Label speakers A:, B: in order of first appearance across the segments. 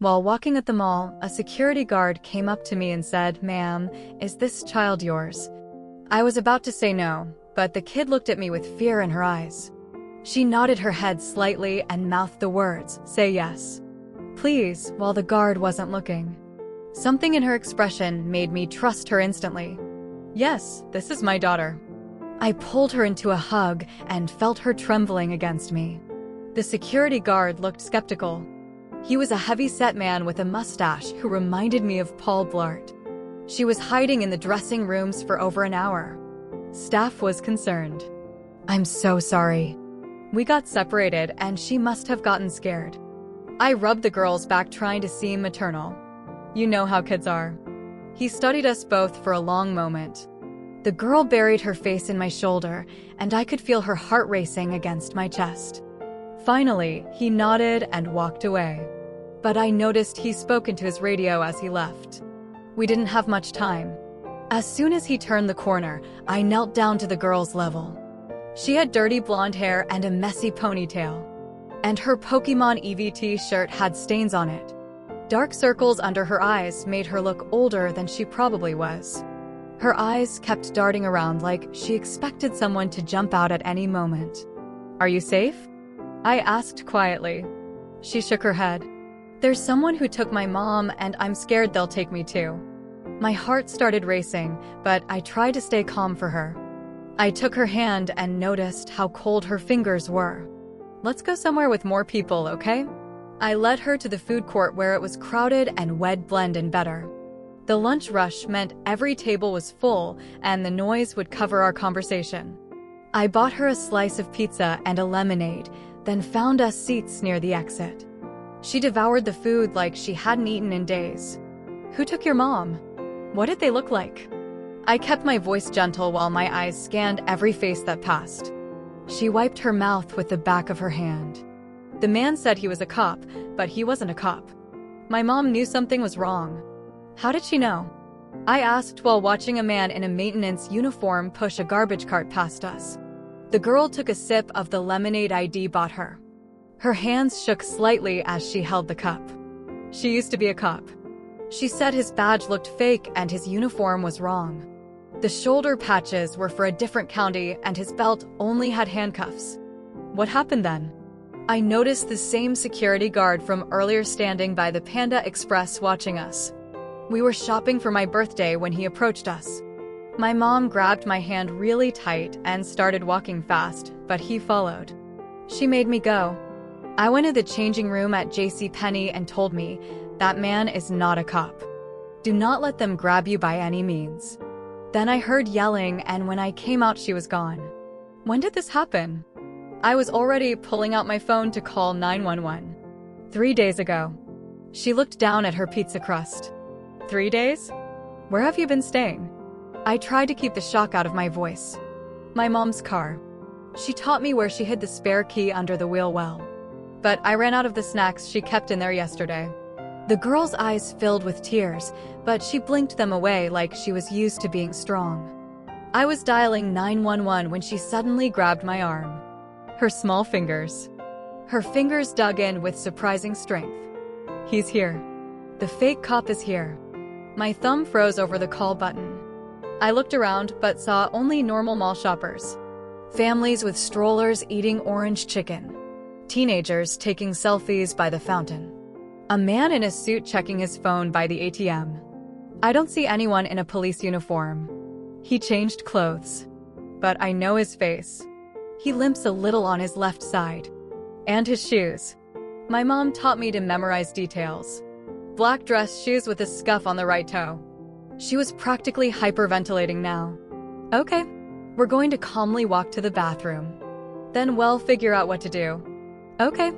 A: While walking at the mall, a security guard came up to me and said, "Ma'am, is this child yours?" I was about to say no, but the kid looked at me with fear in her eyes. She nodded her head slightly and mouthed the words, "Say yes, please," while the guard wasn't looking. Something in her expression made me trust her instantly. "Yes, this is my daughter." I pulled her into a hug and felt her trembling against me. The security guard looked skeptical. He was a heavy-set man with a mustache who reminded me of Paul Blart. She was hiding in the dressing rooms for over an hour. Staff was concerned. "I'm so sorry. We got separated and she must have gotten scared." I rubbed the girl's back trying to seem maternal. "You know how kids are." He studied us both for a long moment. The girl buried her face in my shoulder, and I could feel her heart racing against my chest. Finally, he nodded and walked away. But I noticed he spoke into his radio as he left. We didn't have much time. As soon as he turned the corner, I knelt down to the girl's level. She had dirty blonde hair and a messy ponytail. And her Pokemon EVT shirt had stains on it. Dark circles under her eyes made her look older than she probably was. Her eyes kept darting around like she expected someone to jump out at any moment. "Are you safe?" I asked quietly. She shook her head. "There's someone who took my mom, and I'm scared they'll take me too." My heart started racing, but I tried to stay calm for her. I took her hand and noticed how cold her fingers were. "Let's go somewhere with more people, okay?" I led her to the food court where it was crowded and we'd blend in better. The lunch rush meant every table was full and the noise would cover our conversation. I bought her a slice of pizza and a lemonade, then found us seats near the exit. She devoured the food like she hadn't eaten in days. "Who took your mom? What did they look like?" I kept my voice gentle while my eyes scanned every face that passed. She wiped her mouth with the back of her hand. "The man said he was a cop, but he wasn't a cop. My mom knew something was wrong." "How did she know?" I asked while watching a man in a maintenance uniform push a garbage cart past us. The girl took a sip of the lemonade I'd bought her. Her hands shook slightly as she held the cup. "She used to be a cop. She said his badge looked fake and his uniform was wrong. The shoulder patches were for a different county and his belt only had handcuffs." "What happened then?" I noticed the same security guard from earlier standing by the Panda Express watching us. We were shopping for my birthday when he approached us. My mom grabbed my hand really tight and started walking fast, but he followed. She made me go. I went to the changing room at JCPenney and told me, "That man is not a cop. Do not let them grab you by any means." Then I heard yelling, and when I came out she was gone. "When did this happen?" I was already pulling out my phone to call 911. 3 days ago." She looked down at her pizza crust. 3 days? Where have you been staying?" I tried to keep the shock out of my voice. "My mom's car. She taught me where she hid the spare key under the wheel well. But I ran out of the snacks she kept in there yesterday." The girl's eyes filled with tears, but she blinked them away like she was used to being strong. I was dialing 911 when she suddenly grabbed my arm. Her small fingers. Her fingers dug in with surprising strength. "He's here. The fake cop is here." My thumb froze over the call button. I looked around but saw only normal mall shoppers. Families with strollers eating orange chicken. Teenagers taking selfies by the fountain. A man in a suit checking his phone by the ATM. I don't see anyone in a police uniform. He changed clothes. But I know his face. He limps a little on his left side. And his shoes. My mom taught me to memorize details. Black dress shoes with a scuff on the right toe. She was practically hyperventilating now. "Okay, we're going to calmly walk to the bathroom. Then we'll figure out what to do." Okay.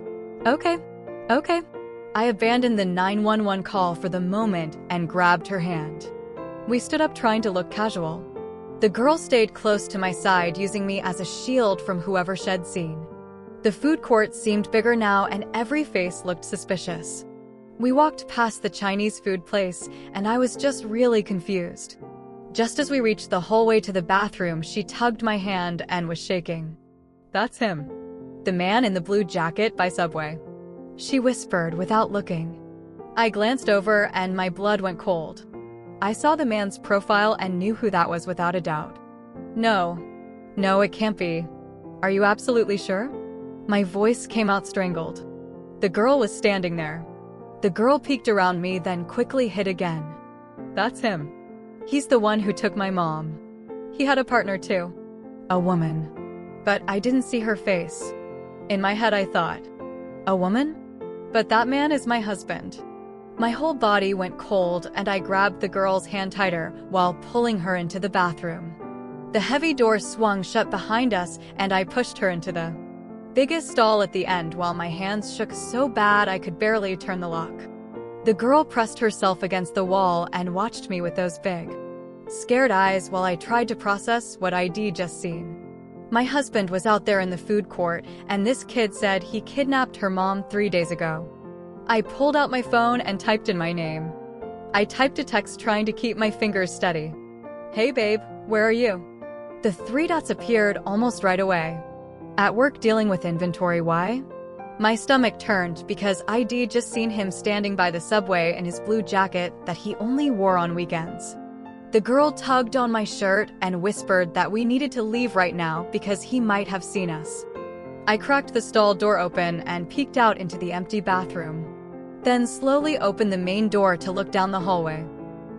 A: I abandoned the 911 call for the moment and grabbed her hand. We stood up trying to look casual. The girl stayed close to my side, using me as a shield from whoever she'd seen. The food court seemed bigger now and every face looked suspicious. We walked past the Chinese food place and I was just really confused. Just as we reached the hallway to the bathroom, she tugged my hand and was shaking. "That's him. The man in the blue jacket by Subway," she whispered without looking. I glanced over and my blood went cold. I saw the man's profile and knew who that was without a doubt. No, it can't be. Are you absolutely sure? My voice came out strangled. The girl was standing there. The girl peeked around me, then quickly hid again. That's him. He's the one who took my mom. He had a partner too. A woman. But I didn't see her face. In my head I thought, a woman? But that man is my husband. My whole body went cold and I grabbed the girl's hand tighter while pulling her into the bathroom. The heavy door swung shut behind us and I pushed her into the biggest stall at the end while my hands shook so bad I could barely turn the lock. The girl pressed herself against the wall and watched me with those big, scared eyes while I tried to process what I'd just seen. My husband was out there in the food court, and this kid said he kidnapped her mom 3 days ago. I pulled out my phone and typed in my name. I typed a text trying to keep my fingers steady. Hey babe, where are you? The 3 dots appeared almost right away. At work dealing with inventory. Why? My stomach turned because I'd just seen him standing by the subway in his blue jacket that he only wore on weekends. The girl tugged on my shirt and whispered that we needed to leave right now because he might have seen us. I cracked the stall door open and peeked out into the empty bathroom. Then slowly opened the main door to look down the hallway.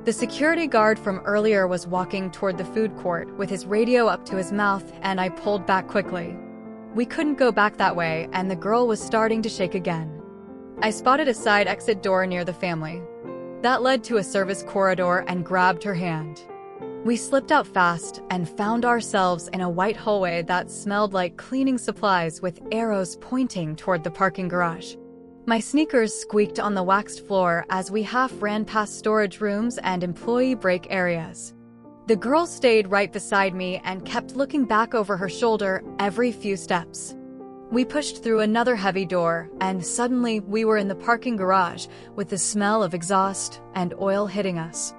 A: The security guard from earlier was walking toward the food court with his radio up to his mouth, and I pulled back quickly. We couldn't go back that way, and the girl was starting to shake again. I spotted a side exit door near the family. That led to a service corridor and grabbed her hand. We slipped out fast and found ourselves in a white hallway that smelled like cleaning supplies with arrows pointing toward the parking garage. My sneakers squeaked on the waxed floor as we half ran past storage rooms and employee break areas. The girl stayed right beside me and kept looking back over her shoulder every few steps. We pushed through another heavy door, and suddenly we were in the parking garage with the smell of exhaust and oil hitting us.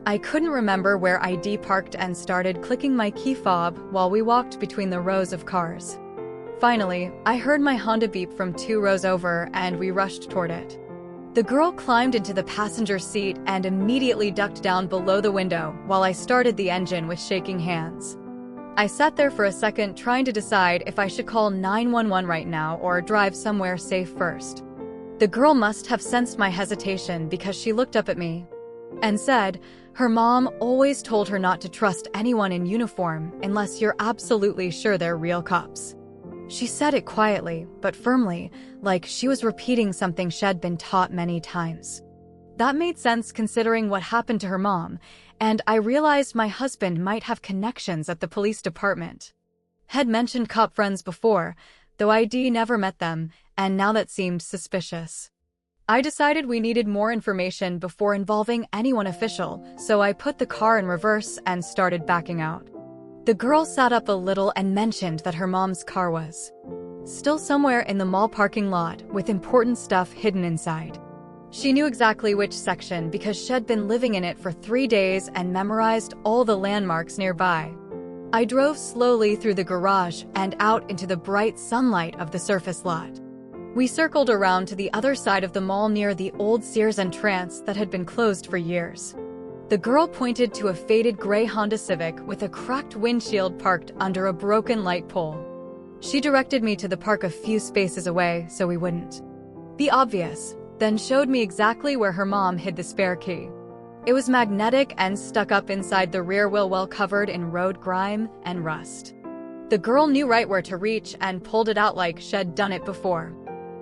A: I couldn't remember where I'd parked and started clicking my key fob while we walked between the rows of cars. Finally, I heard my Honda beep from 2 rows over, and we rushed toward it. The girl climbed into the passenger seat and immediately ducked down below the window while I started the engine with shaking hands. I sat there for a second trying to decide if I should call 911 right now or drive somewhere safe first. The girl must have sensed my hesitation because she looked up at me and said her mom always told her not to trust anyone in uniform unless you're absolutely sure they're real cops. She said it quietly but firmly, like she was repeating something she'd been taught many times. That made sense considering what happened to her mom, and I realized my husband might have connections at the police department. Had mentioned cop friends before, though I'd never met them, and now that seemed suspicious. I decided we needed more information before involving anyone official, so I put the car in reverse and started backing out. The girl sat up a little and mentioned that her mom's car was still somewhere in the mall parking lot with important stuff hidden inside. She knew exactly which section because she'd been living in it for 3 days and memorized all the landmarks nearby. I drove slowly through the garage and out into the bright sunlight of the surface lot. We circled around to the other side of the mall near the old Sears entrance that had been closed for years. The girl pointed to a faded gray Honda Civic with a cracked windshield parked under a broken light pole. She directed me to the park a few spaces away so we wouldn't be obvious, then showed me exactly where her mom hid the spare key. It was magnetic and stuck up inside the rear wheel, well covered in road grime and rust. The girl knew right where to reach and pulled it out like she'd done it before.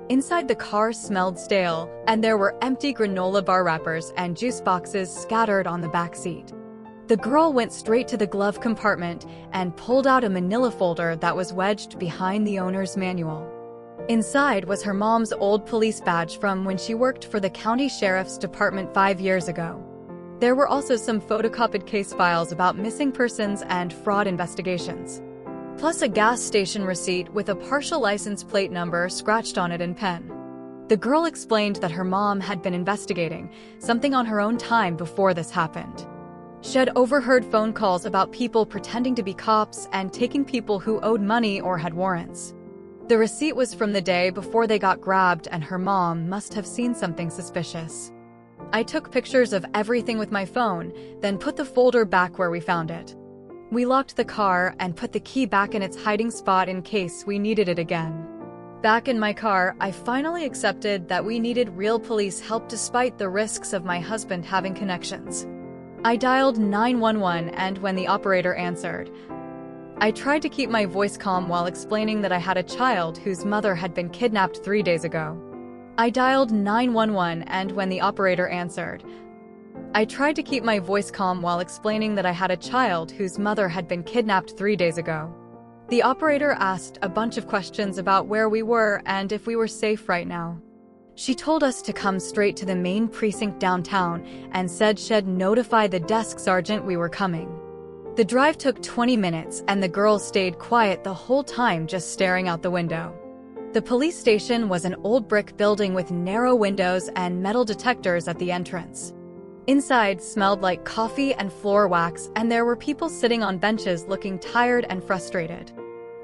A: Inside, the car smelled stale, and there were empty granola bar wrappers and juice boxes scattered on the back seat. The girl went straight to the glove compartment and pulled out a manila folder that was wedged behind the owner's manual. Inside was her mom's old police badge from when she worked for the county sheriff's department 5 years ago. There were also some photocopied case files about missing persons and fraud investigations, plus a gas station receipt with a partial license plate number scratched on it in pen. The girl explained that her mom had been investigating something on her own time before this happened. She'd overheard phone calls about people pretending to be cops and taking people who owed money or had warrants. The receipt was from the day before they got grabbed, and her mom must have seen something suspicious. I took pictures of everything with my phone, then put the folder back where we found it. We locked the car and put the key back in its hiding spot in case we needed it again. Back in my car, I finally accepted that we needed real police help despite the risks of my husband having connections. I dialed 911, and when the operator answered, I tried to keep my voice calm while explaining that I had a child whose mother had been kidnapped 3 days ago. I dialed 911, and when the operator answered, I tried to keep my voice calm while explaining that I had a child whose mother had been kidnapped 3 days ago. The operator asked a bunch of questions about where we were and if we were safe right now. She told us to come straight to the main precinct downtown and said she'd notify the desk sergeant we were coming. The drive took 20 minutes, and the girl stayed quiet the whole time, just staring out the window. The police station was an old brick building with narrow windows and metal detectors at the entrance. Inside smelled like coffee and floor wax, and there were people sitting on benches looking tired and frustrated.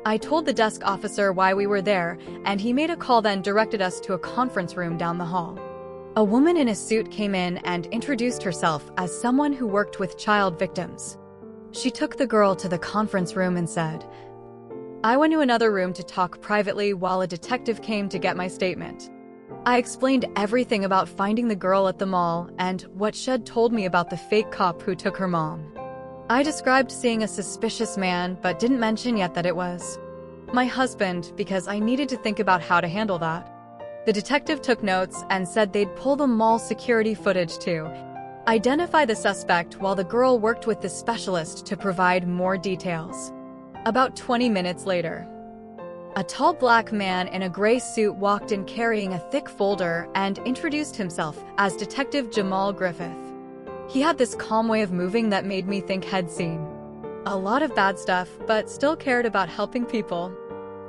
A: I told the desk officer why we were there, and he made a call, then directed us to a conference room down the hall. A woman in a suit came in and introduced herself as someone who worked with child victims. She took the girl to the conference room and said, I went to another room to talk privately while a detective came to get my statement. I explained everything about finding the girl at the mall and what she'd told me about the fake cop who took her mom. I described seeing a suspicious man, but didn't mention yet that it was my husband, because I needed to think about how to handle that. The detective took notes and said they'd pull the mall security footage to identify the suspect, while the girl worked with the specialist to provide more details. About 20 minutes later, a tall black man in a gray suit walked in carrying a thick folder and introduced himself as Detective Jamal Griffith. He had this calm way of moving that made me think he'd seen a lot of bad stuff, but still cared about helping people.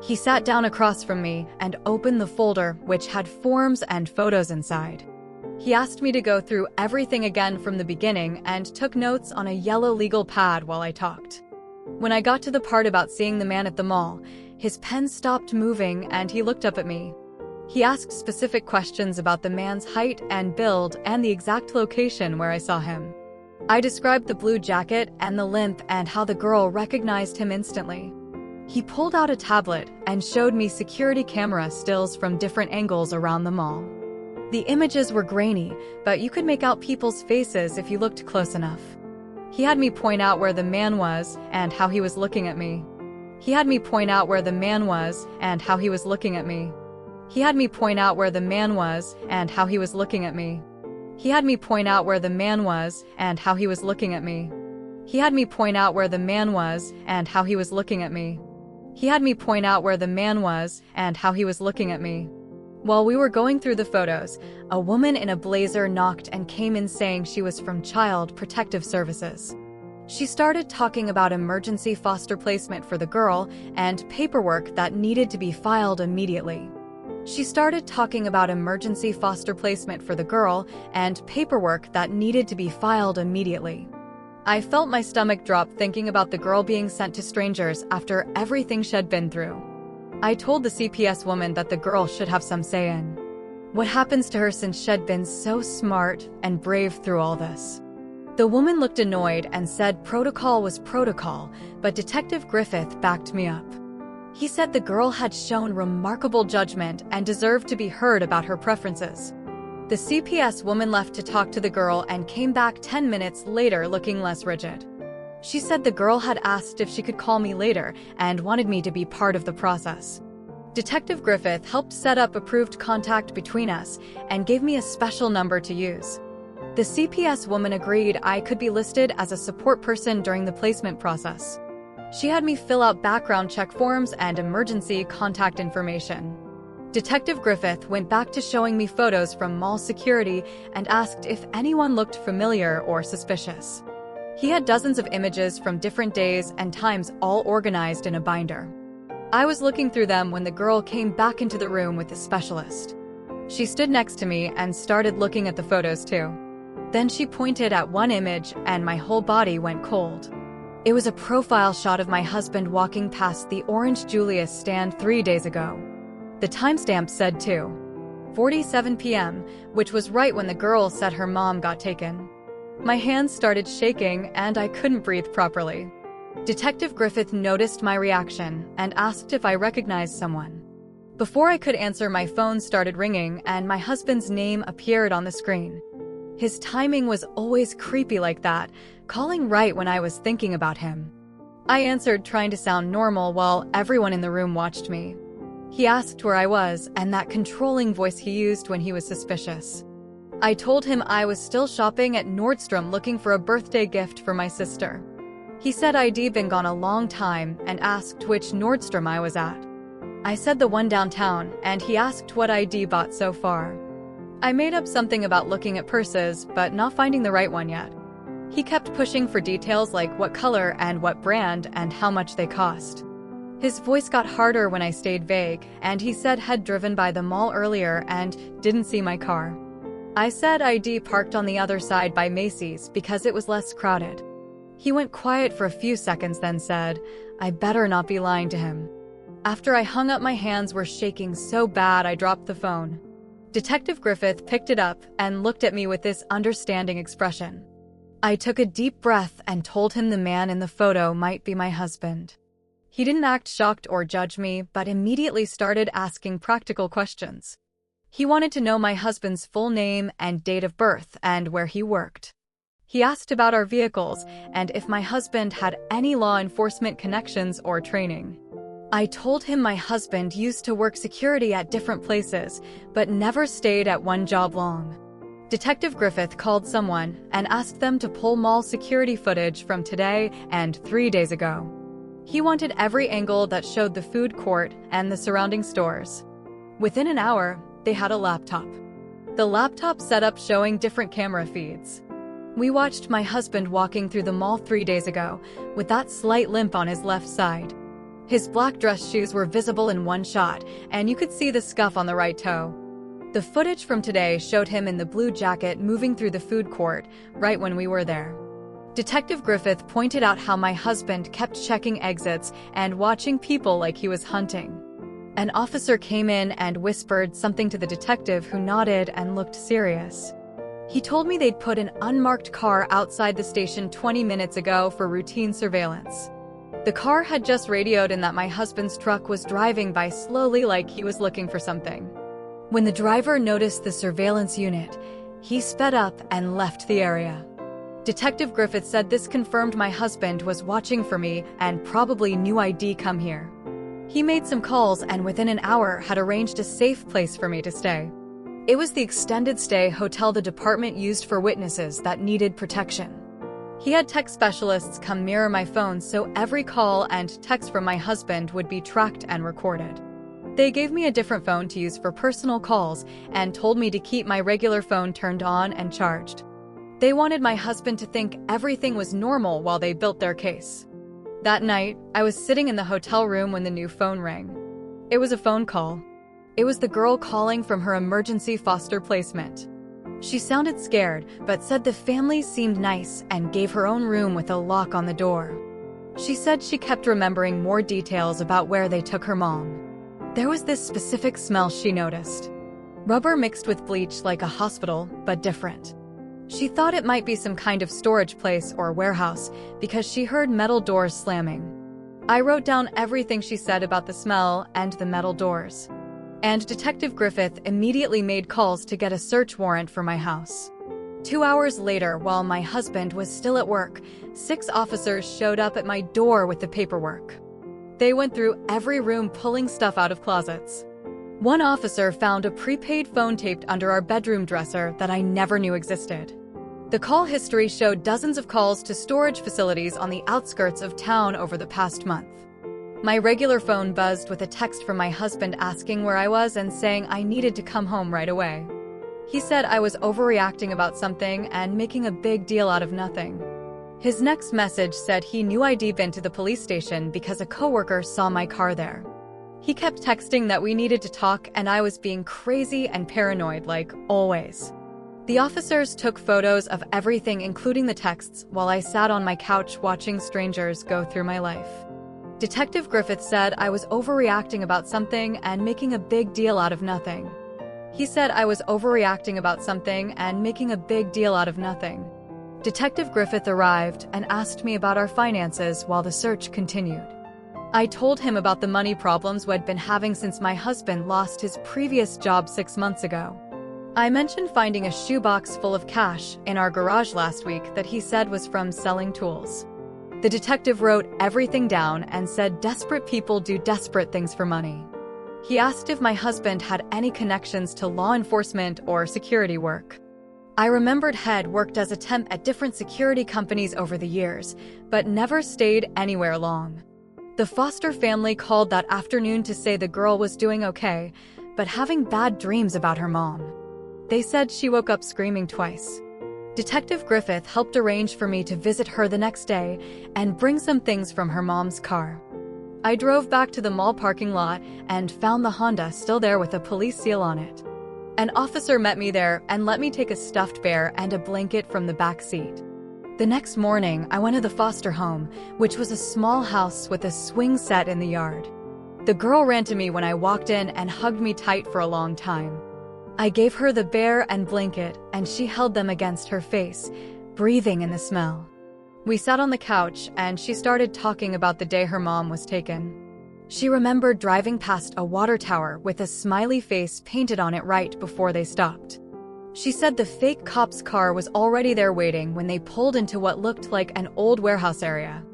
A: He sat down across from me and opened the folder, which had forms and photos inside. He asked me to go through everything again from the beginning and took notes on a yellow legal pad while I talked. When I got to the part about seeing the man at the mall, his pen stopped moving and he looked up at me. He asked specific questions about the man's height and build and the exact location where I saw him. I described the blue jacket and the limp and how the girl recognized him instantly. He pulled out a tablet and showed me security camera stills from different angles around the mall. The images were grainy, but you could make out people's faces if you looked close enough. He had me point out where the man was and how he was looking at me. He had me point out where the man was and how he was looking at me. He had me point out where the man was and how he was looking at me. He had me point out where the man was and how he was looking at me. He had me point out where the man was and how he was looking at me. He had me point out where the man was and how he was looking at me. While we were going through the photos, a woman in a blazer knocked and came in saying she was from Child Protective Services. She started talking about emergency foster placement for the girl and paperwork that needed to be filed immediately. She started talking about emergency foster placement for the girl and paperwork that needed to be filed immediately. I felt my stomach drop thinking about the girl being sent to strangers after everything she'd been through. I told the CPS woman that the girl should have some say in what happens to her since she'd been so smart and brave through all this. The woman looked annoyed and said protocol was protocol, but Detective Griffith backed me up. He said the girl had shown remarkable judgment and deserved to be heard about her preferences. The CPS woman left to talk to the girl and came back 10 minutes later looking less rigid. She said the girl had asked if she could call me later and wanted me to be part of the process. Detective Griffith helped set up approved contact between us and gave me a special number to use. The CPS woman agreed I could be listed as a support person during the placement process. She had me fill out background check forms and emergency contact information. Detective Griffith went back to showing me photos from mall security and asked if anyone looked familiar or suspicious. He had dozens of images from different days and times all organized in a binder. I was looking through them when the girl came back into the room with the specialist. She stood next to me and started looking at the photos too. Then she pointed at one image and my whole body went cold. It was a profile shot of my husband walking past the Orange Julius stand 3 days ago. The timestamp said 2:47 p.m., which was right when the girl said her mom got taken. My hands started shaking and I couldn't breathe properly. Detective Griffith noticed my reaction and asked if I recognized someone. Before I could answer, my phone started ringing and my husband's name appeared on the screen. His timing was always creepy like that, calling right when I was thinking about him. I answered, trying to sound normal while everyone in the room watched me. He asked where I was and that controlling voice he used when he was suspicious. I told him I was still shopping at Nordstrom looking for a birthday gift for my sister. He said I'd been gone a long time and asked which Nordstrom I was at. I said the one downtown, and he asked what I'd bought so far. I made up something about looking at purses, but not finding the right one yet. He kept pushing for details like what color and what brand and how much they cost. His voice got harder when I stayed vague, and he said had driven by the mall earlier and didn't see my car. I said I'd parked on the other side by Macy's because it was less crowded. He went quiet for a few seconds, then said, I better not be lying to him. After I hung up, my hands were shaking so bad I dropped the phone. Detective Griffith picked it up and looked at me with this understanding expression. I took a deep breath and told him the man in the photo might be my husband. He didn't act shocked or judge me, but immediately started asking practical questions. He wanted to know my husband's full name and date of birth and where he worked. He asked about our vehicles and if my husband had any law enforcement connections or training. I told him my husband used to work security at different places, but never stayed at one job long. Detective Griffith called someone and asked them to pull mall security footage from today and 3 days ago. He wanted every angle that showed the food court and the surrounding stores. Within an hour, they had a laptop. The laptop setup showing different camera feeds. We watched my husband walking through the mall 3 days ago, with that slight limp on his left side. His black dress shoes were visible in one shot, and you could see the scuff on the right toe. The footage from today showed him in the blue jacket moving through the food court, right when we were there. Detective Griffith pointed out how my husband kept checking exits and watching people like he was hunting. An officer came in and whispered something to the detective, who nodded and looked serious. He told me they'd put an unmarked car outside the station 20 minutes ago for routine surveillance. The car had just radioed in that my husband's truck was driving by slowly like he was looking for something. When the driver noticed the surveillance unit, he sped up and left the area. Detective Griffith said this confirmed my husband was watching for me and probably knew I'd come here. He made some calls and within an hour had arranged a safe place for me to stay. It was the extended stay hotel the department used for witnesses that needed protection. He had tech specialists come mirror my phone so every call and text from my husband would be tracked and recorded. They gave me a different phone to use for personal calls and told me to keep my regular phone turned on and charged. They wanted my husband to think everything was normal while they built their case. That night, I was sitting in the hotel room when the new phone rang. It was a phone call. It was the girl calling from her emergency foster placement. She sounded scared, but said the family seemed nice and gave her own room with a lock on the door. She said she kept remembering more details about where they took her mom. There was this specific smell she noticed. Rubber mixed with bleach, like a hospital, but different. She thought it might be some kind of storage place or warehouse because she heard metal doors slamming. I wrote down everything she said about the smell and the metal doors. And Detective Griffith immediately made calls to get a search warrant for my house. 2 hours later, while my husband was still at work, 6 officers showed up at my door with the paperwork. They went through every room pulling stuff out of closets. One officer found a prepaid phone taped under our bedroom dresser that I never knew existed. The call history showed dozens of calls to storage facilities on the outskirts of town over the past month. My regular phone buzzed with a text from my husband asking where I was and saying I needed to come home right away. He said I was overreacting about something and making a big deal out of nothing. His next message said he knew I'd been to the police station because a coworker saw my car there. He kept texting that we needed to talk and I was being crazy and paranoid like always. The officers took photos of everything, including the texts, while I sat on my couch watching strangers go through my life. Detective Griffith said I was overreacting about something and making a big deal out of nothing. He said I was overreacting about something and making a big deal out of nothing. Detective Griffith arrived and asked me about our finances while the search continued. I told him about the money problems we'd been having since my husband lost his previous job 6 months ago. I mentioned finding a shoebox full of cash in our garage last week that he said was from selling tools. The detective wrote everything down and said desperate people do desperate things for money. He asked if my husband had any connections to law enforcement or security work. I remembered Head worked as a temp at different security companies over the years, but never stayed anywhere long. The foster family called that afternoon to say the girl was doing okay, but having bad dreams about her mom. They said she woke up screaming twice. Detective Griffith helped arrange for me to visit her the next day and bring some things from her mom's car. I drove back to the mall parking lot and found the Honda still there with a police seal on it. An officer met me there and let me take a stuffed bear and a blanket from the back seat. The next morning, I went to the foster home, which was a small house with a swing set in the yard. The girl ran to me when I walked in and hugged me tight for a long time. I gave her the bear and blanket, and she held them against her face, breathing in the smell. We sat on the couch, and she started talking about the day her mom was taken. She remembered driving past a water tower with a smiley face painted on it right before they stopped. She said the fake cop's car was already there waiting when they pulled into what looked like an old warehouse area.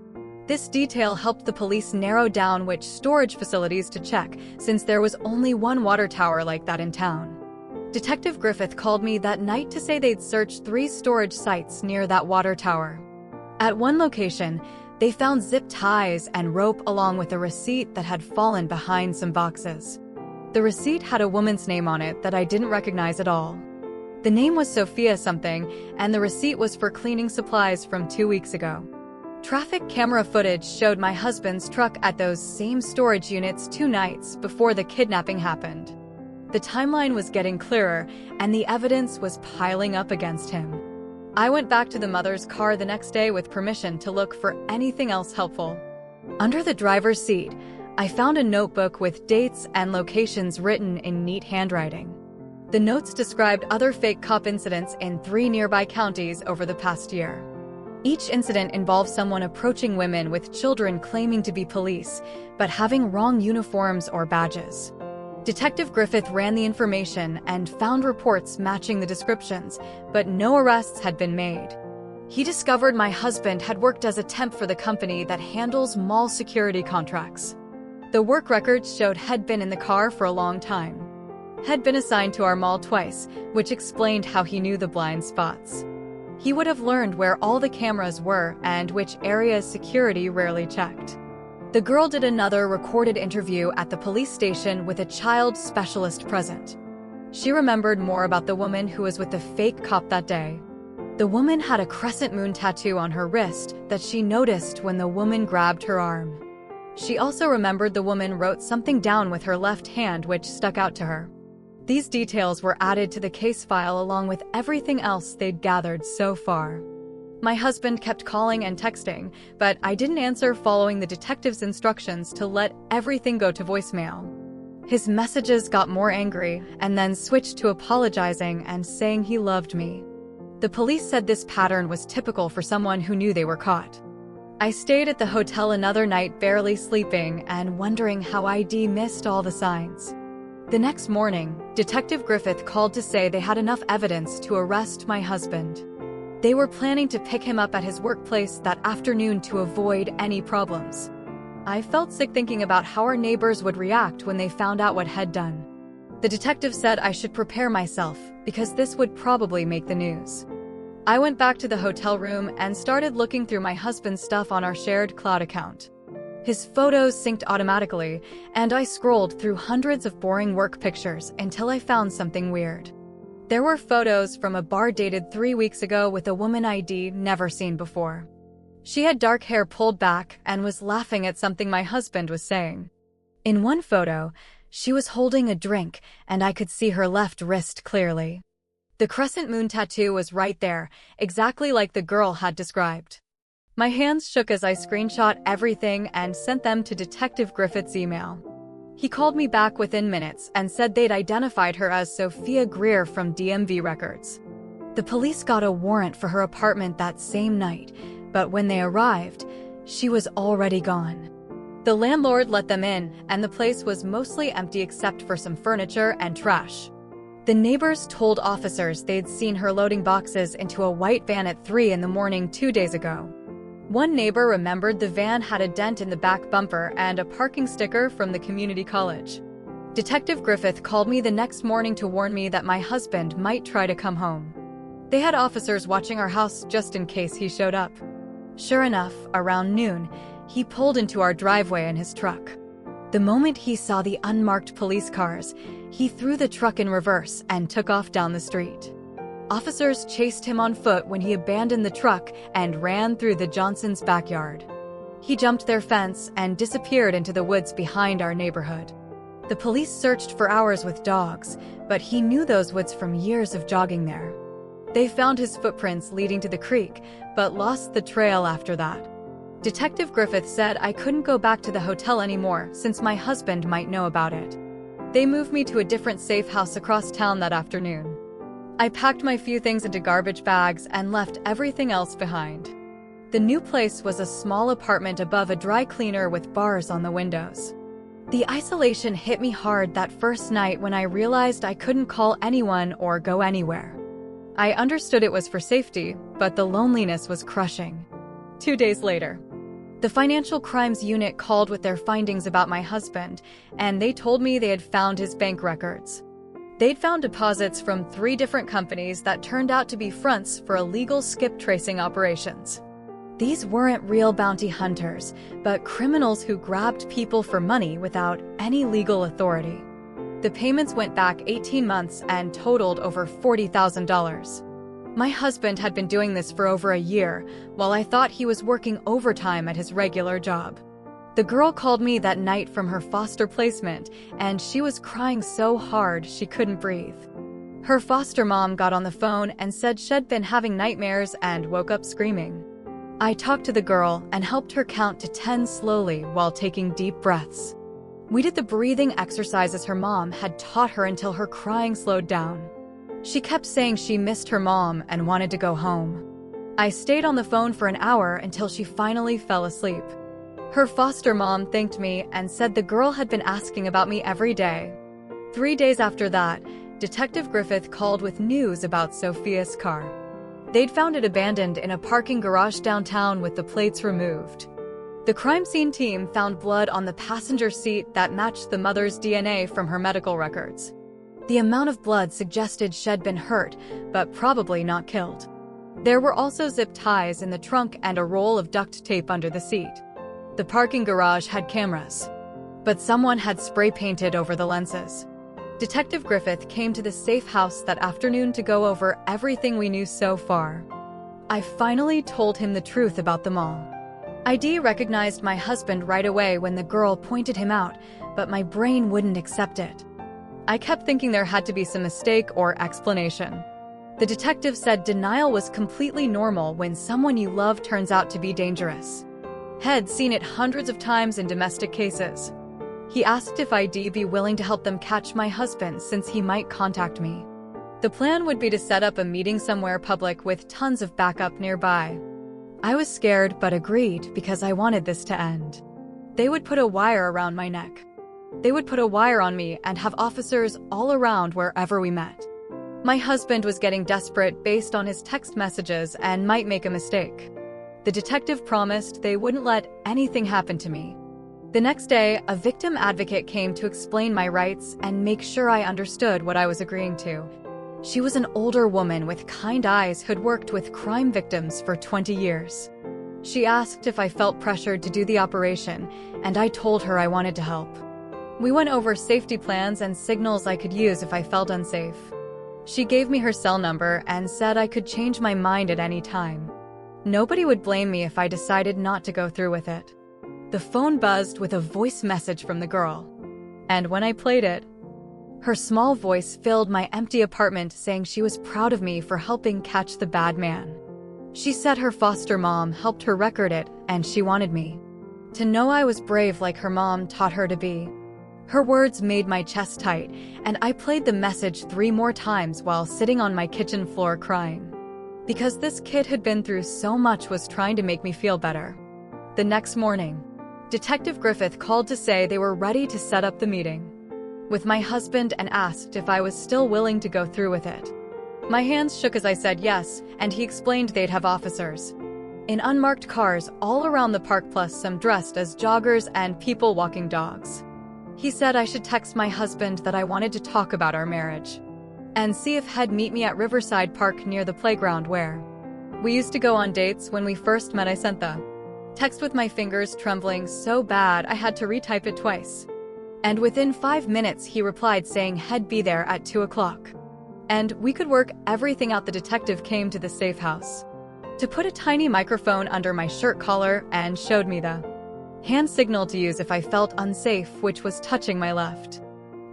A: This detail helped the police narrow down which storage facilities to check, since there was only one water tower like that in town. Detective Griffith called me that night to say they'd searched 3 storage sites near that water tower. At one location, they found zip ties and rope along with a receipt that had fallen behind some boxes. The receipt had a woman's name on it that I didn't recognize at all. The name was Sophia something, and the receipt was for cleaning supplies from 2 weeks ago. Traffic camera footage showed my husband's truck at those same storage units 2 nights before the kidnapping happened. The timeline was getting clearer, and the evidence was piling up against him. I went back to the mother's car the next day with permission to look for anything else helpful. Under the driver's seat, I found a notebook with dates and locations written in neat handwriting. The notes described other fake cop incidents in 3 nearby counties over the past year. Each incident involved someone approaching women with children claiming to be police, but having wrong uniforms or badges. Detective Griffith ran the information and found reports matching the descriptions, but no arrests had been made. He discovered my husband had worked as a temp for the company that handles mall security contracts. The work records showed He'd been in the car for a long time. He'd been assigned to our mall twice, which explained how he knew the blind spots. He would have learned where all the cameras were and which areas security rarely checked. The girl did another recorded interview at the police station with a child specialist present. She remembered more about the woman who was with the fake cop that day. The woman had a crescent moon tattoo on her wrist that she noticed when the woman grabbed her arm. She also remembered the woman wrote something down with her left hand which stuck out to her. These details were added to the case file along with everything else they'd gathered so far. My husband kept calling and texting, but I didn't answer following the detective's instructions to let everything go to voicemail. His messages got more angry and then switched to apologizing and saying he loved me. The police said this pattern was typical for someone who knew they were caught. I stayed at the hotel another night barely sleeping and wondering how I'd missed all the signs. The next morning, Detective Griffith called to say they had enough evidence to arrest my husband. They were planning to pick him up at his workplace that afternoon to avoid any problems. I felt sick thinking about how our neighbors would react when they found out what He'd done. The detective said I should prepare myself because this would probably make the news. I went back to the hotel room and started looking through my husband's stuff on our shared cloud account. His photos synced automatically, and I scrolled through hundreds of boring work pictures until I found something weird. There were photos from a bar dated 3 weeks ago with a woman I'd never seen before. She had dark hair pulled back and was laughing at something my husband was saying. In one photo, she was holding a drink and I could see her left wrist clearly. The crescent moon tattoo was right there, exactly like the girl had described. My hands shook as I screenshot everything and sent them to Detective Griffith's email. He called me back within minutes and said they'd identified her as Sophia Greer from DMV records. The police got a warrant for her apartment that same night, but when they arrived, she was already gone. The landlord let them in, and the place was mostly empty except for some furniture and trash. The neighbors told officers they'd seen her loading boxes into a white van at 3 in the morning 2 days ago. One neighbor remembered the van had a dent in the back bumper and a parking sticker from the community college. Detective Griffith called me the next morning to warn me that my husband might try to come home. They had officers watching our house just in case he showed up. Sure enough, around noon, he pulled into our driveway in his truck. The moment he saw the unmarked police cars, he threw the truck in reverse and took off down the street. Officers chased him on foot when he abandoned the truck and ran through the Johnsons' backyard. He jumped their fence and disappeared into the woods behind our neighborhood. The police searched for hours with dogs, but he knew those woods from years of jogging there. They found his footprints leading to the creek, but lost the trail after that. Detective Griffith said I couldn't go back to the hotel anymore since my husband might know about it. They moved me to a different safe house across town that afternoon. I packed my few things into garbage bags and left everything else behind. The new place was a small apartment above a dry cleaner with bars on the windows. The isolation hit me hard that first night when I realized I couldn't call anyone or go anywhere. I understood it was for safety, but the loneliness was crushing. 2 days later, the Financial Crimes Unit called with their findings about my husband, and they told me they had found his bank records. They'd found deposits from 3 different companies that turned out to be fronts for illegal skip tracing operations. These weren't real bounty hunters, but criminals who grabbed people for money without any legal authority. The payments went back 18 months and totaled over $40,000. My husband had been doing this for over a year, while I thought he was working overtime at his regular job. The girl called me that night from her foster placement, and she was crying so hard she couldn't breathe. Her foster mom got on the phone and said she'd been having nightmares and woke up screaming. I talked to the girl and helped her count to 10 slowly while taking deep breaths. We did the breathing exercises her mom had taught her until her crying slowed down. She kept saying she missed her mom and wanted to go home. I stayed on the phone for an hour until she finally fell asleep. Her foster mom thanked me and said the girl had been asking about me every day. 3 days after that, Detective Griffith called with news about Sophia's car. They'd found it abandoned in a parking garage downtown with the plates removed. The crime scene team found blood on the passenger seat that matched the mother's DNA from her medical records. The amount of blood suggested she'd been hurt, but probably not killed. There were also zip ties in the trunk and a roll of duct tape under the seat. The parking garage had cameras, but someone had spray painted over the lenses. Detective Griffith came to the safe house that afternoon to go over everything we knew so far. I finally told him the truth about them all. ID recognized my husband right away when the girl pointed him out, but my brain wouldn't accept it. I kept thinking there had to be some mistake or explanation. The detective said denial was completely normal when someone you love turns out to be dangerous. Had seen it hundreds of times in domestic cases. He asked if I'd be willing to help them catch my husband since he might contact me. The plan would be to set up a meeting somewhere public with tons of backup nearby. I was scared but agreed because I wanted this to end. They would put a wire around my neck. They would put a wire on me and have officers all around wherever we met. My husband was getting desperate based on his text messages and might make a mistake. The detective promised they wouldn't let anything happen to me. The next day, a victim advocate came to explain my rights and make sure I understood what I was agreeing to. She was an older woman with kind eyes who'd worked with crime victims for 20 years. She asked if I felt pressured to do the operation, and I told her I wanted to help. We went over safety plans and signals I could use if I felt unsafe. She gave me her cell number and said I could change my mind at any time. Nobody would blame me if I decided not to go through with it. The phone buzzed with a voice message from the girl. And when I played it, Her small voice filled my empty apartment, saying she was proud of me for helping catch the bad man. She said her foster mom helped her record it, and she wanted me to know I was brave like her mom taught her to be. Her words made my chest tight, and I played the message 3 more times while sitting on my kitchen floor crying. Because this kid had been through so much, was trying to make me feel better. The next morning, Detective Griffith called to say they were ready to set up the meeting with my husband and asked if I was still willing to go through with it. My hands shook as I said yes, and he explained they'd have officers in unmarked cars all around the park, plus some dressed as joggers and people walking dogs. He said I should text my husband that I wanted to talk about our marriage and see if he'd meet me at Riverside Park near the playground where we used to go on dates when we first met. I sent the text with my fingers trembling so bad I had to retype it twice. And within 5 minutes he replied saying he'd be there at 2 o'clock. And we could work everything out. The detective came to the safe house to put a tiny microphone under my shirt collar and showed me the hand signal to use if I felt unsafe, which was touching my left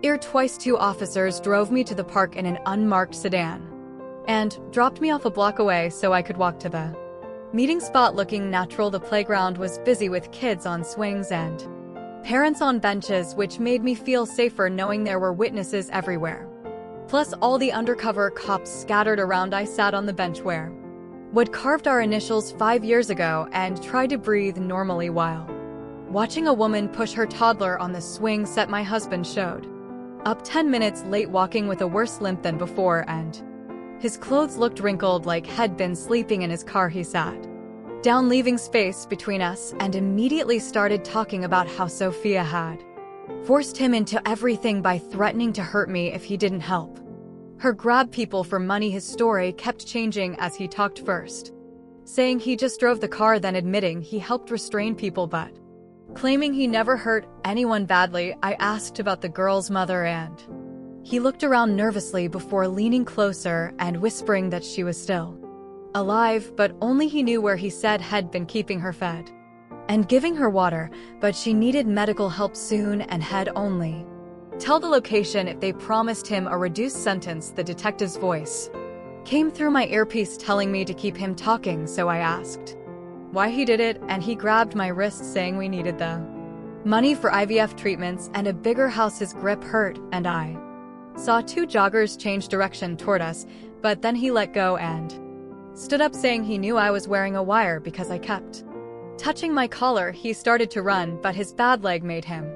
A: ear twice. 2 officers drove me to the park in an unmarked sedan and dropped me off a block away so I could walk to the meeting spot looking natural. The playground was busy with kids on swings and parents on benches, which made me feel safer knowing there were witnesses everywhere. Plus all the undercover cops scattered around. I sat on the bench where would carved our initials 5 years ago and tried to breathe normally while watching a woman push her toddler on the swing set. My husband showed up 10 minutes late, walking with a worse limp than before, and his clothes looked wrinkled like he'd been sleeping in his car. He sat down, leaving space between us, and immediately started talking about how Sophia had forced him into everything by threatening to hurt me if he didn't help her grab people for money. His story kept changing as he talked, first saying he just drove the car, then admitting he helped restrain people but claiming he never hurt anyone badly. I asked about the girl's mother and he looked around nervously before leaning closer and whispering that she was still alive, but only he knew where. He said had been keeping her fed and giving her water, but she needed medical help soon and had only tell the location if they promised him a reduced sentence. The detective's voice came through my earpiece telling me to keep him talking, so I asked why he did it, and he grabbed my wrist saying we needed the money for IVF treatments and a bigger house. His grip hurt, and I saw 2 joggers change direction toward us, but then he let go and stood up saying he knew I was wearing a wire because I kept touching my collar. He started to run, but his bad leg made him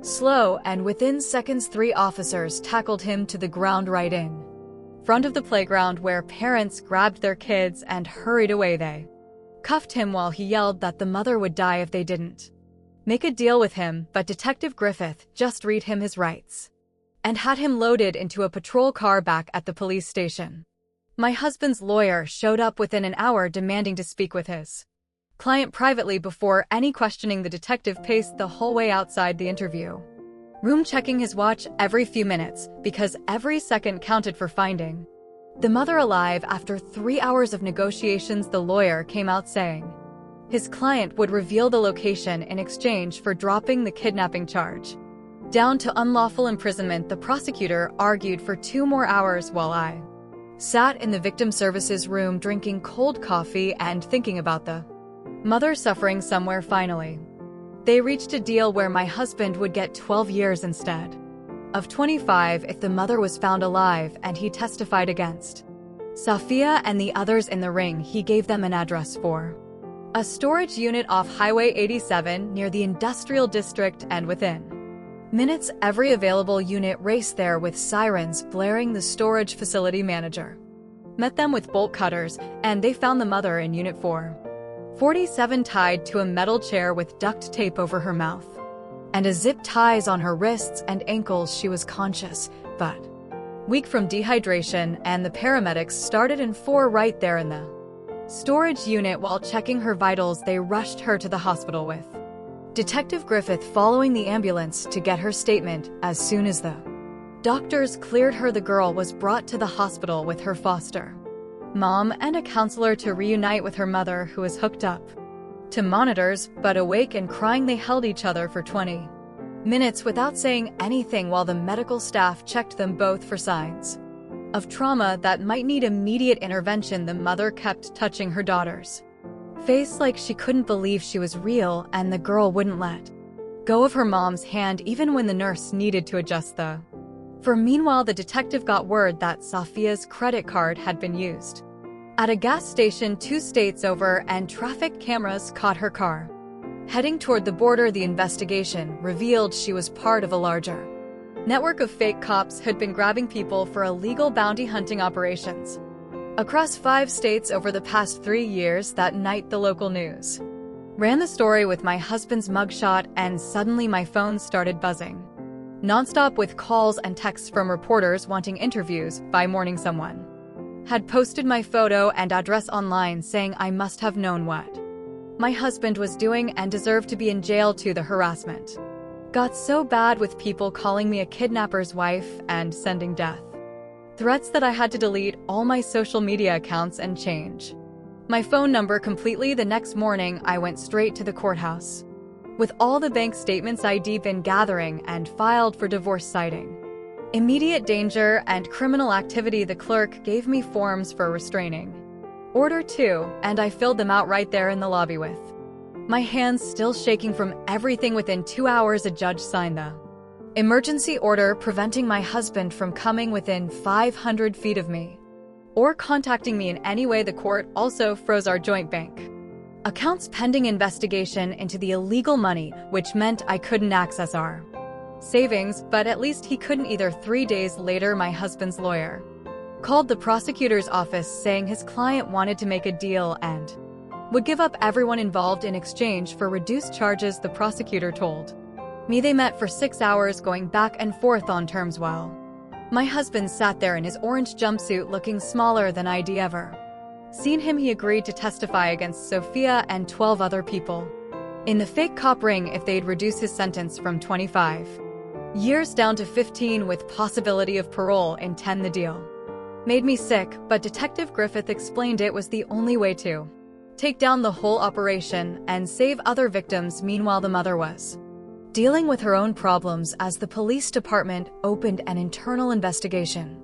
A: slow, and within seconds 3 officers tackled him to the ground right in front of the playground where parents grabbed their kids and hurried away. They cuffed him while he yelled that the mother would die if they didn't make a deal with him, but Detective Griffith just read him his rights and had him loaded into a patrol car back at the police station. My husband's lawyer showed up within an hour demanding to speak with his client privately. Before any questioning, the detective paced the whole way outside the interview room, checking his watch every few minutes because every second counted for finding the mother alive. After 3 hours of negotiations, the lawyer came out saying his client would reveal the location in exchange for dropping the kidnapping charge down to unlawful imprisonment. The prosecutor argued for 2 more hours while I sat in the victim services room drinking cold coffee and thinking about the mother suffering somewhere. Finally, they reached a deal where my husband would get 12 years instead of 25 if the mother was found alive, and he testified against Sophia and the others in the ring. He gave them an address for a storage unit off Highway 87 near the industrial district, and within minutes every available unit raced there with sirens blaring. The storage facility manager met them with bolt cutters, and they found the mother in Unit 447 tied to a metal chair with duct tape over her mouth and a zip ties on her wrists and ankles. She was conscious, but weak from dehydration, and the paramedics started in 4 right there in the storage unit. While checking her vitals, they rushed her to the hospital with Detective Griffith following the ambulance to get her statement. As soon as the doctors cleared her, the girl was brought to the hospital with her foster mom and a counselor to reunite with her mother, who was hooked up to monitors but awake and crying. They held each other for 20 minutes without saying anything while the medical staff checked them both for signs of trauma that might need immediate intervention. The mother kept touching her daughter's face like she couldn't believe she was real, and the girl wouldn't let go of her mom's hand even when the nurse needed to adjust the Meanwhile, the detective got word that Safia's credit card had been used at a gas station 2 states over, and traffic cameras caught her car heading toward the border. The investigation revealed she was part of a larger network of fake cops who'd been grabbing people for illegal bounty hunting operations across 5 states over the past 3 years. That night, the local news ran the story with my husband's mugshot, and suddenly my phone started buzzing nonstop with calls and texts from reporters wanting interviews. By morning, someone had posted my photo and address online, saying I must have known what my husband was doing and deserved to be in jail too. The harassment got so bad, with people calling me a kidnapper's wife and sending death threats, that I had to delete all my social media accounts and change my phone number completely. The next morning, I went straight to the courthouse with all the bank statements I'd been gathering and filed for divorce, citing immediate danger and criminal activity. The clerk gave me forms for restraining order too, and I filled them out right there in the lobby with my hands still shaking from everything. Within 2 hours, a judge signed the emergency order preventing my husband from coming within 500 feet of me or contacting me in any way. The court also froze our joint bank accounts pending investigation into the illegal money, which meant I couldn't access our savings, but at least he couldn't either. 3 days later, my husband's lawyer called the prosecutor's office saying his client wanted to make a deal and would give up everyone involved in exchange for reduced charges. The prosecutor told me they met for 6 hours, going back and forth on terms, while my husband sat there in his orange jumpsuit looking smaller than I'd ever seen him. He agreed to testify against Sophia and 12 other people in the fake cop ring if they'd reduce his sentence from 25 years down to 15 with possibility of parole in 10. The deal made me sick, but Detective Griffith explained it was the only way to take down the whole operation and save other victims. Meanwhile, the mother was dealing with her own problems as the police department opened an internal investigation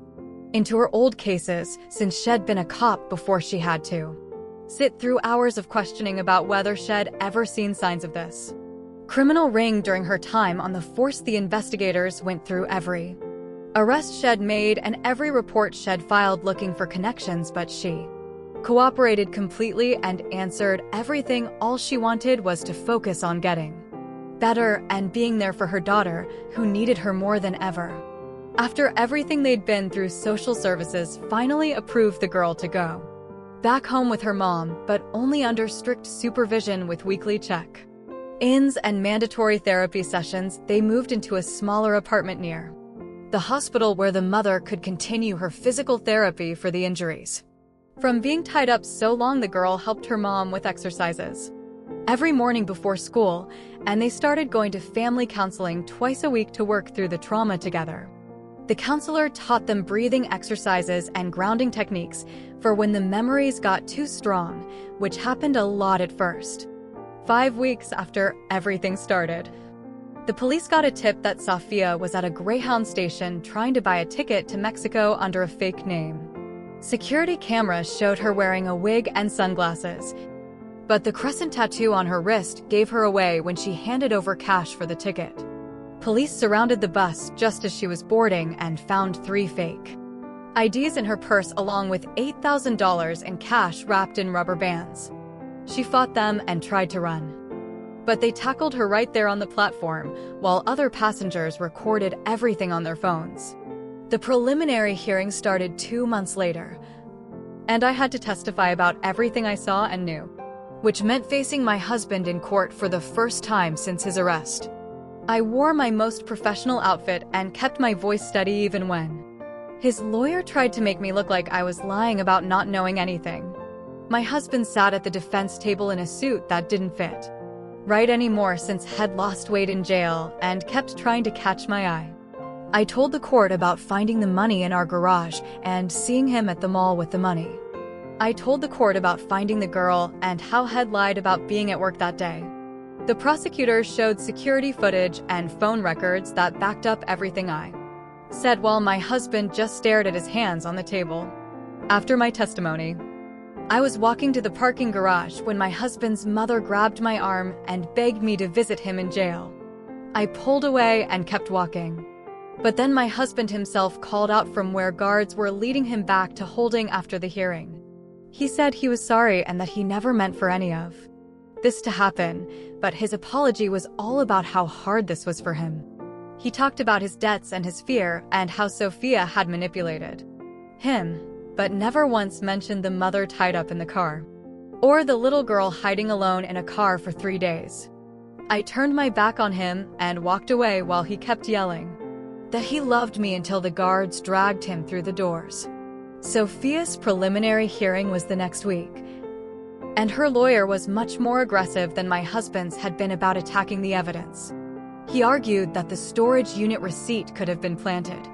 A: into her old cases, since she'd been a cop before. She had to sit through hours of questioning about whether she'd ever seen signs of this criminal ring during her time on the force. The investigators went through every arrest she'd made and every report she'd filed looking for connections, but she cooperated completely and answered everything. All she wanted was to focus on getting better and being there for her daughter, who needed her more than ever. After everything they'd been through, social services finally approved the girl to go back home with her mom, but only under strict supervision with weekly check-ins and mandatory therapy sessions. They moved into a smaller apartment near the hospital where the mother could continue her physical therapy for the injuries from being tied up so long. The girl helped her mom with exercises every morning before school, and they started going to family counseling twice a week to work through the trauma together. The counselor taught them breathing exercises and grounding techniques for when the memories got too strong, which happened a lot at first. 5 weeks after everything started, the police got a tip that Safia was at a Greyhound station trying to buy a ticket to Mexico under a fake name. Security cameras showed her wearing a wig and sunglasses, but the crescent tattoo on her wrist gave her away when she handed over cash for the ticket. Police surrounded the bus just as she was boarding and found 3 fake IDs in her purse along with $8,000 in cash wrapped in rubber bands. She fought them and tried to run, but they tackled her right there on the platform, while other passengers recorded everything on their phones. The preliminary hearing started 2 months later, and I had to testify about everything I saw and knew, which meant facing my husband in court for the first time since his arrest. I wore my most professional outfit and kept my voice steady even when his lawyer tried to make me look like I was lying about not knowing anything. My husband sat at the defense table in a suit that didn't fit right anymore since he'd lost weight in jail and kept trying to catch my eye. I told the court about finding the money in our garage and seeing him at the mall with the money. I told the court about finding the girl and how he'd lied about being at work that day. The prosecutors showed security footage and phone records that backed up everything I said while my husband just stared at his hands on the table. After my testimony, I was walking to the parking garage when my husband's mother grabbed my arm and begged me to visit him in jail. I pulled away and kept walking. But then my husband himself called out from where guards were leading him back to holding after the hearing. He said he was sorry and that he never meant for any of this to happen, but his apology was all about how hard this was for him. He talked about his debts and his fear and how Sophia had manipulated him, but never once mentioned the mother tied up in the car, or the little girl hiding alone in a car for 3 days. I turned my back on him and walked away while he kept yelling that he loved me until the guards dragged him through the doors. Sophia's preliminary hearing was the next week, and her lawyer was much more aggressive than my husband's had been about attacking the evidence. He argued that the storage unit receipt could have been planted,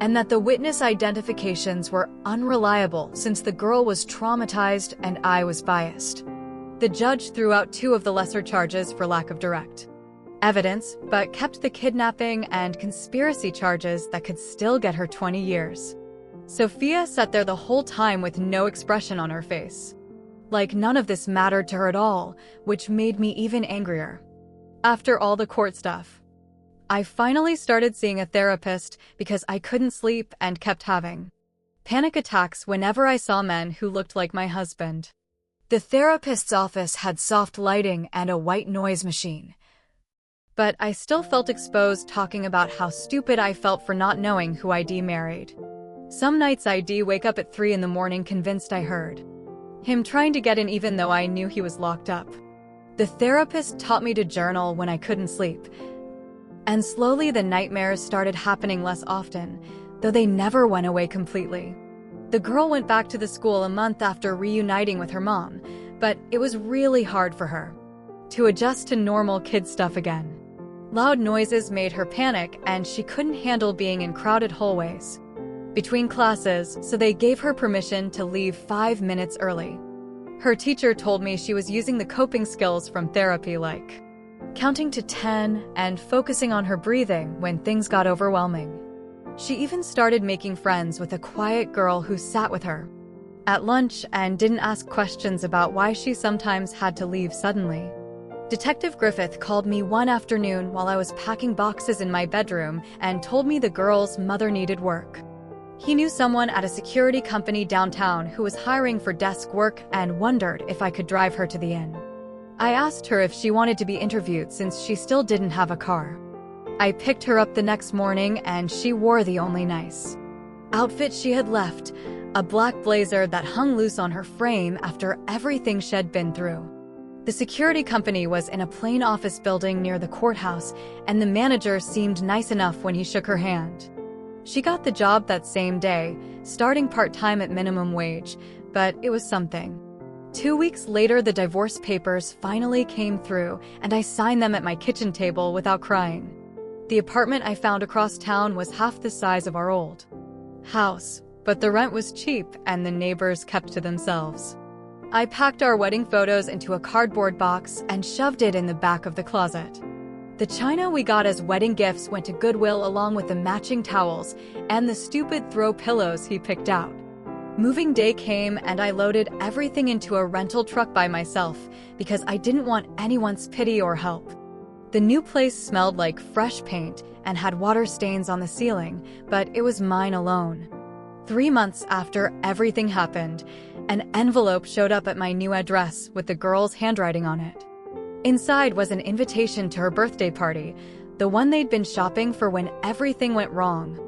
A: and that the witness identifications were unreliable since the girl was traumatized and I was biased. The judge threw out 2 of the lesser charges for lack of direct evidence, but kept the kidnapping and conspiracy charges that could still get her 20 years. Sophia sat there the whole time with no expression on her face, like none of this mattered to her at all, which made me even angrier. After all the court stuff, I finally started seeing a therapist because I couldn't sleep and kept having panic attacks whenever I saw men who looked like my husband. The therapist's office had soft lighting and a white noise machine, but I still felt exposed talking about how stupid I felt for not knowing who I'd married. Some nights I'd wake up at 3 in the morning convinced I heard him trying to get in even though I knew he was locked up. The therapist taught me to journal when I couldn't sleep, and slowly the nightmares started happening less often, though they never went away completely. The girl went back to the school a month after reuniting with her mom, but it was really hard for her to adjust to normal kid stuff again. Loud noises made her panic, and she couldn't handle being in crowded hallways between classes, so they gave her permission to leave 5 minutes early. Her teacher told me she was using the coping skills from therapy like counting to 10 and focusing on her breathing when things got overwhelming. She even started making friends with a quiet girl who sat with her at lunch and didn't ask questions about why she sometimes had to leave suddenly. Detective Griffith called me one afternoon while I was packing boxes in my bedroom and told me the girl's mother needed work. He knew someone at a security company downtown who was hiring for desk work and wondered if I could drive her to the inn. I asked her if she wanted to be interviewed since she still didn't have a car. I picked her up the next morning and she wore the only nice outfit she had left, a black blazer that hung loose on her frame after everything she'd been through. The security company was in a plain office building near the courthouse, and the manager seemed nice enough when he shook her hand. She got the job that same day, starting part-time at minimum wage, but it was something. 2 weeks later, the divorce papers finally came through, and I signed them at my kitchen table without crying. The apartment I found across town was half the size of our old house, but the rent was cheap and the neighbors kept to themselves. I packed our wedding photos into a cardboard box and shoved it in the back of the closet. The china we got as wedding gifts went to Goodwill along with the matching towels and the stupid throw pillows he picked out. Moving day came and I loaded everything into a rental truck by myself because I didn't want anyone's pity or help. The new place smelled like fresh paint and had water stains on the ceiling, but it was mine alone. 3 months after everything happened, an envelope showed up at my new address with the girl's handwriting on it. Inside was an invitation to her birthday party, the one they'd been shopping for when everything went wrong.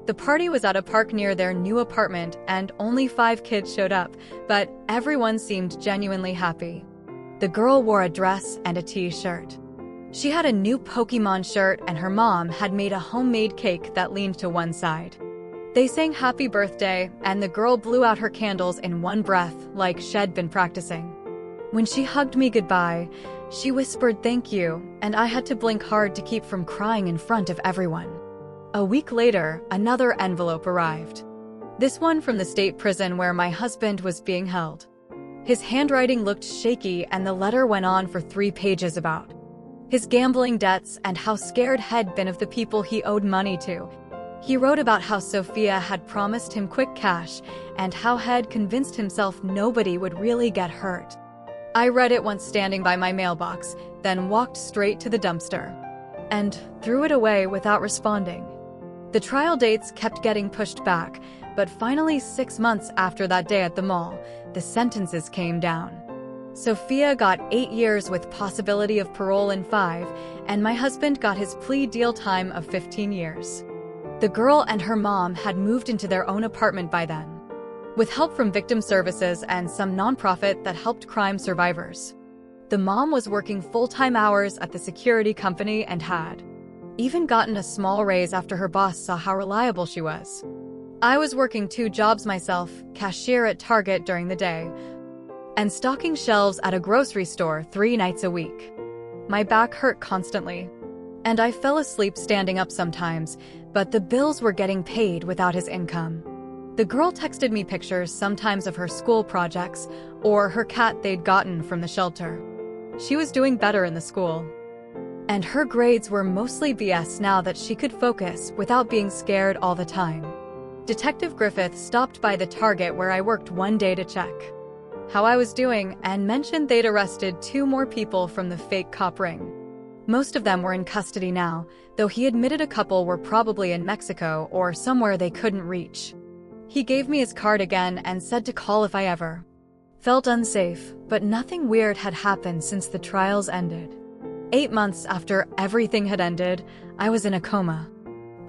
A: The party was at a park near their new apartment and only 5 kids showed up, but everyone seemed genuinely happy. The girl wore a dress and a t-shirt. She had a new Pokemon shirt and her mom had made a homemade cake that leaned to one side. They sang happy birthday and the girl blew out her candles in one breath like she'd been practicing. When she hugged me goodbye, she whispered thank you, and I had to blink hard to keep from crying in front of everyone. A week later, another envelope arrived. This one from the state prison where my husband was being held. His handwriting looked shaky, and the letter went on for 3 pages about his gambling debts and how scared he'd been of the people he owed money to. He wrote about how Sophia had promised him quick cash and how he'd convinced himself nobody would really get hurt. I read it once standing by my mailbox, then walked straight to the dumpster and threw it away without responding. The trial dates kept getting pushed back, but finally 6 months after that day at the mall, the sentences came down. Sophia got 8 years with possibility of parole in 5, and my husband got his plea deal time of 15 years. The girl and her mom had moved into their own apartment by then, with help from victim services and some nonprofit that helped crime survivors. The mom was working full-time hours at the security company and had even gotten a small raise after her boss saw how reliable she was. I was working 2 jobs myself, cashier at Target during the day, and stocking shelves at a grocery store 3 nights a week. My back hurt constantly, and I fell asleep standing up sometimes, but the bills were getting paid without his income. The girl texted me pictures sometimes of her school projects or her cat they'd gotten from the shelter. She was doing better in the school, and her grades were mostly BS now that she could focus without being scared all the time. Detective Griffith stopped by the Target where I worked one day to check how I was doing and mentioned they'd arrested 2 more people from the fake cop ring. Most of them were in custody now, though he admitted a couple were probably in Mexico or somewhere they couldn't reach. He gave me his card again and said to call if I ever felt unsafe, but nothing weird had happened since the trials ended. 8 months after everything had ended, I was in a coma.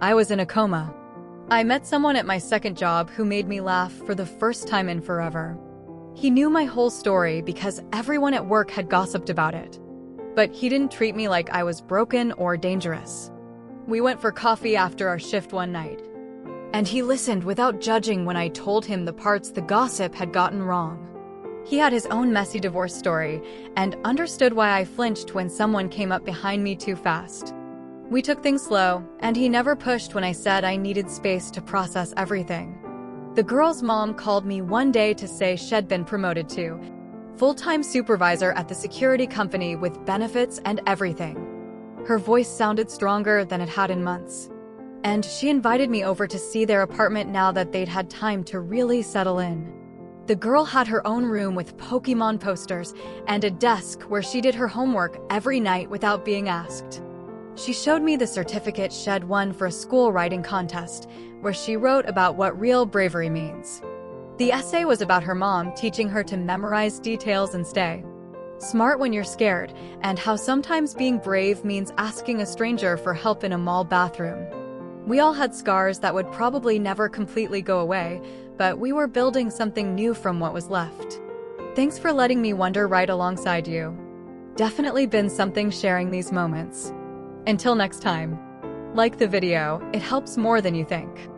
A: I met someone at my second job who made me laugh for the first time in forever. He knew my whole story because everyone at work had gossiped about it. But he didn't treat me like I was broken or dangerous. We went for coffee after our shift one night, and he listened without judging when I told him the parts the gossip had gotten wrong. He had his own messy divorce story and understood why I flinched when someone came up behind me too fast. We took things slow, and he never pushed when I said I needed space to process everything. The girl's mom called me one day to say she'd been promoted to full-time supervisor at the security company with benefits and everything. Her voice sounded stronger than it had in months, and she invited me over to see their apartment now that they'd had time to really settle in. The girl had her own room with Pokemon posters and a desk where she did her homework every night without being asked. She showed me the certificate she'd won for a school writing contest, where she wrote about what real bravery means. The essay was about her mom teaching her to memorize details and stay smart when you're scared, and how sometimes being brave means asking a stranger for help in a mall bathroom. We all had scars that would probably never completely go away, but we were building something new from what was left. Thanks for letting me wonder right alongside you. Definitely been something sharing these moments. Until next time. Like the video, it helps more than you think.